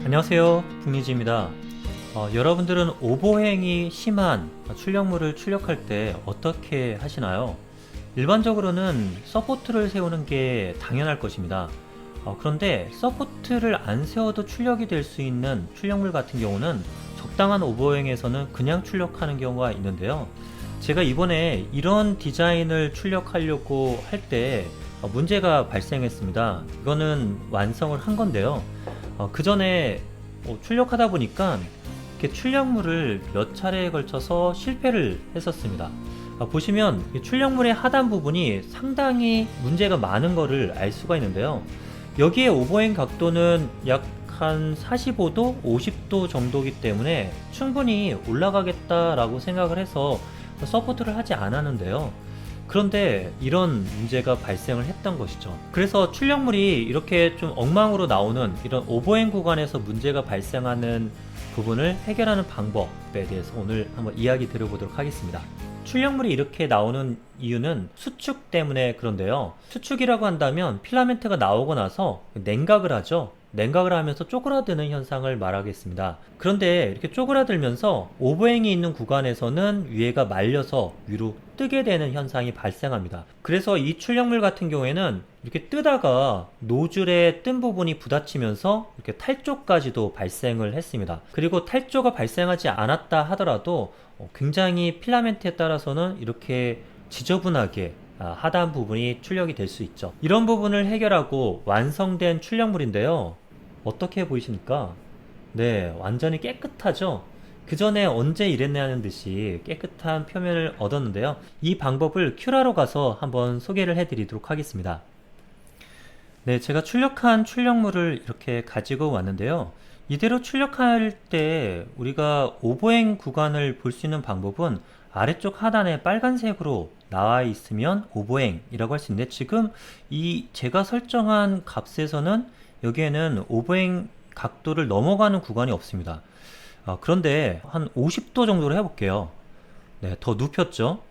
안녕하세요, 북니지입니다. 여러분들은 오버행이 심한 출력물을 출력할 때 어떻게 하시나요? 일반적으로는 서포트를 세우는 게 당연할 것입니다. 그런데 서포트를 안 세워도 출력이 될 수 있는 출력물 같은 경우는 적당한 오버행에서는 그냥 출력하는 경우가 있는데요. 제가 이번에 이런 디자인을 출력하려고 할 때 문제가 발생했습니다. 이거는 완성을 한 건데요. 그 전에 출력하다 보니까 이렇게 출력물을 몇 차례에 걸쳐서 실패를 했었습니다. 보시면 이 출력물의 하단 부분이 상당히 문제가 많은 거를 알 수가 있는데요. 여기에 오버행 각도는 약 한 45도, 50도 정도이기 때문에 충분히 올라가겠다라고 생각을 해서 서포트를 하지 않았는데요. 그런데 이런 문제가 발생을 했던 것이죠. 그래서 출력물이 이렇게 좀 엉망으로 나오는 이런 오버행 구간에서 문제가 발생하는 부분을 해결하는 방법에 대해서 오늘 한번 이야기 드려보도록 하겠습니다. 출력물이 이렇게 나오는 이유는 수축 때문에 그런데요. 수축이라고 한다면 필라멘트가 나오고 나서 냉각을 하죠. 냉각을 하면서 쪼그라드는 현상을 말하겠습니다. 그런데 이렇게 쪼그라들면서 오버행이 있는 구간에서는 위에가 말려서 위로 뜨게 되는 현상이 발생합니다. 그래서 이 출력물 같은 경우에는 이렇게 뜨다가 노즐의 뜬 부분이 부딪히면서 이렇게 탈조까지도 발생을 했습니다. 그리고 탈조가 발생하지 않았다 하더라도 굉장히 필라멘트에 따라서는 이렇게 지저분하게 하단 부분이 출력이 될 수 있죠. 이런 부분을 해결하고 완성된 출력물인데요. 어떻게 보이십니까? 네, 완전히 깨끗하죠? 그 전에 언제 이랬냐는 듯이 깨끗한 표면을 얻었는데요. 이 방법을 큐라로 가서 한번 소개를 해드리도록 하겠습니다. 네, 제가 출력한 출력물을 이렇게 가지고 왔는데요. 이대로 출력할 때 우리가 오버행 구간을 볼 수 있는 방법은 아래쪽 하단에 빨간색으로 나와 있으면 오버행이라고 할 수 있는데, 지금 이 제가 설정한 값에서는 여기에는 오버행 각도를 넘어가는 구간이 없습니다. 그런데 한 50도 정도로 해볼게요. 네, 더 눕혔죠.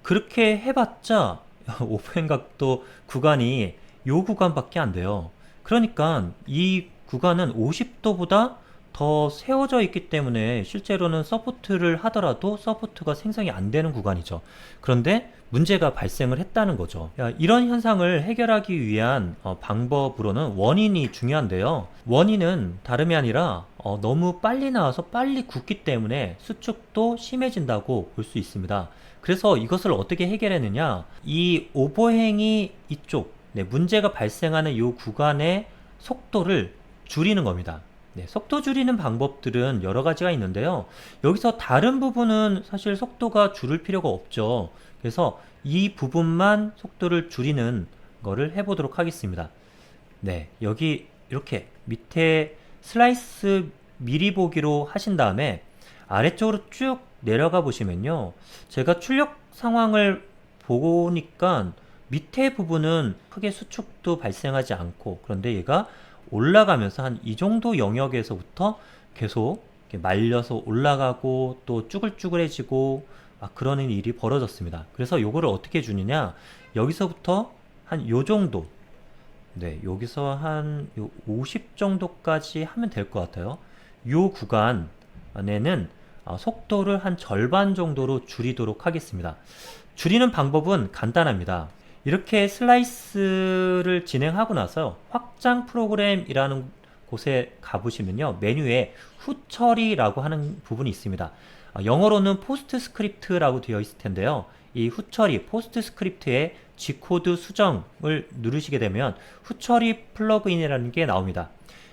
그렇게 해봤자 오버행 각도 구간이 요 구간밖에 안 돼요. 그러니까 이 구간은 50도보다 더 세워져 있기 때문에 실제로는 서포트를 하더라도 서포트가 생성이 안 되는 구간이죠. 그런데 문제가 발생을 했다는 거죠. 이런 현상을 해결하기 위한 방법으로는 원인이 중요한데요. 원인은 다름이 아니라 너무 빨리 나와서 빨리 굳기 때문에 수축도 심해진다고 볼 수 있습니다. 그래서 이것을 어떻게 해결했느냐, 이 오버행이 이쪽, 문제가 발생하는 이 구간의 속도를 줄이는 겁니다. 속도 줄이는 방법들은 여러 가지가 있는데요. 여기서 다른 부분은 사실 속도가 줄일 필요가 없죠. 그래서 이 부분만 속도를 줄이는 거를 해보도록 하겠습니다. 여기 이렇게 밑에 슬라이스 미리 보기로 하신 다음에 아래쪽으로 쭉 내려가 보시면요. 제가 출력 상황을 보니까 밑에 부분은 크게 수축도 발생하지 않고, 그런데 얘가 올라가면서 한 이 정도 영역에서부터 계속 이렇게 말려서 올라가고 또 쭈글쭈글해지고 그러는 일이 벌어졌습니다. 그래서 요거를 어떻게 주느냐, 여기서부터 한 요 정도, 여기서 한 50 정도까지 하면 될 것 같아요. 요 구간 안에는 속도를 한 절반 정도로 줄이도록 하겠습니다. 줄이는 방법은 간단합니다. 이렇게 슬라이스를 진행하고 나서 확장 프로그램이라는 곳에 가보시면요, 메뉴에 후처리라고 하는 부분이 있습니다. 영어로는 포스트 스크립트라고 되어 있을 텐데요. 이 후처리, 포스트 스크립트의 G코드 수정을 누르시게 되면 후처리 플러그인이라는 게 나옵니다.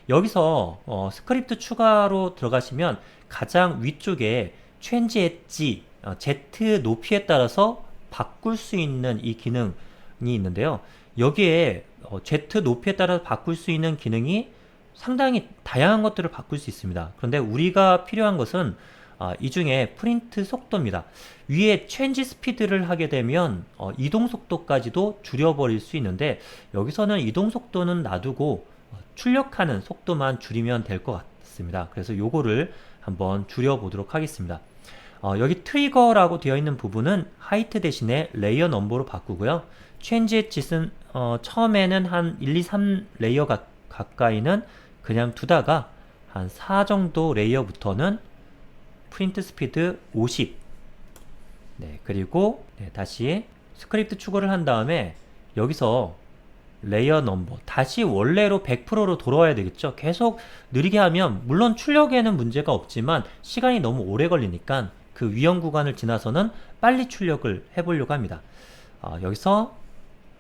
여기서 스크립트 추가로 들어가시면 가장 위쪽에 Change Edge, Z 높이에 따라서 바꿀 수 있는 이 기능이 있는데요. 여기에 Z 높이에 따라 바꿀 수 있는 기능이 상당히 다양한 것들을 바꿀 수 있습니다. 그런데 우리가 필요한 것은 이 중에 프린트 속도입니다. 위에 체인지 스피드를 하게 되면 이동 속도까지도 줄여버릴 수 있는데, 여기서는 이동 속도는 놔두고 출력하는 속도만 줄이면 될 것 같습니다. 그래서 요거를 한번 줄여보도록 하겠습니다. 여기 트리거라고 되어 있는 부분은 하이트 대신에 레이어 넘버로 바꾸고요. 체인지 짓은 처음에는 한 1, 2, 3 레이어 가까이는 그냥 두다가 한 4 정도 레이어부터는 프린트 스피드 50. 네, 그리고 다시 스크립트 추가를 한 다음에 여기서 레이어 넘버 다시 원래로 100%로 돌아와야 되겠죠. 계속 느리게 하면 물론 출력에는 문제가 없지만 시간이 너무 오래 걸리니까 그 위험 구간을 지나서는 빨리 출력을 해보려고 합니다. 여기서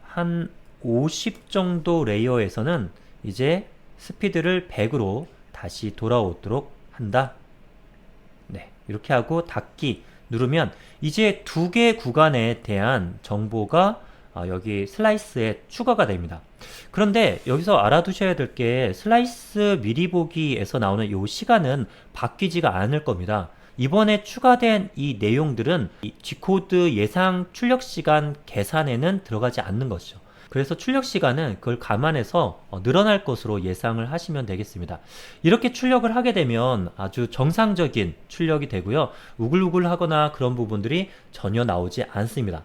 한 50 정도 레이어에서는 이제 스피드를 100으로 다시 돌아오도록 한다. 네, 이렇게 하고 닫기 누르면 이제 두 개 구간에 대한 정보가 여기 슬라이스에 추가가 됩니다. 그런데 여기서 알아두셔야 될 게 슬라이스 미리 보기에서 나오는 이 시간은 바뀌지가 않을 겁니다. 이번에 추가된 이 내용들은 이 G코드 예상 출력 시간 계산에는 들어가지 않는 것이죠. 그래서 출력 시간은 그걸 감안해서 늘어날 것으로 예상을 하시면 되겠습니다. 이렇게 출력을 하게 되면 아주 정상적인 출력이 되고요. 우글우글 하거나 그런 부분들이 전혀 나오지 않습니다.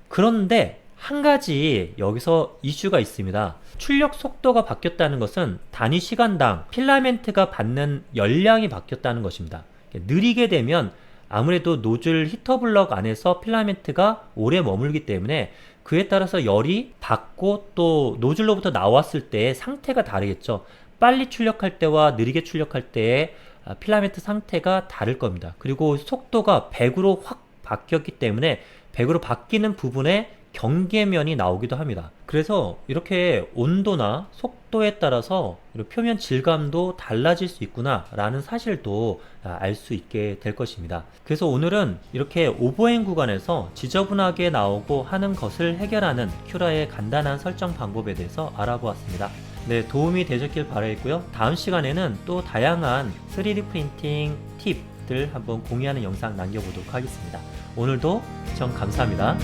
그런데 한 가지 여기서 이슈가 있습니다. 출력 속도가 바뀌었다는 것은 단위 시간당 필라멘트가 받는 열량이 바뀌었다는 것입니다. 느리게 되면 아무래도 노즐 히터블럭 안에서 필라멘트가 오래 머물기 때문에 그에 따라서 열이 받고 또 노즐로부터 나왔을 때의 상태가 다르겠죠. 빨리 출력할 때와 느리게 출력할 때의 필라멘트 상태가 다를 겁니다. 그리고 속도가 100으로 확 바뀌었기 때문에 100으로 바뀌는 부분에 경계면이 나오기도 합니다. 그래서 이렇게 온도나 속도에 따라서 표면 질감도 달라질 수 있구나 라는 사실도 알 수 있게 될 것입니다. 그래서 오늘은 이렇게 오버행 구간에서 지저분하게 나오고 하는 것을 해결하는 큐라의 간단한 설정 방법에 대해서 알아보았습니다. 네, 도움이 되셨길 바라겠고요. 다음 시간에는 또 다양한 3D 프린팅 팁들 한번 공유하는 영상 남겨보도록 하겠습니다. 오늘도 시청 감사합니다.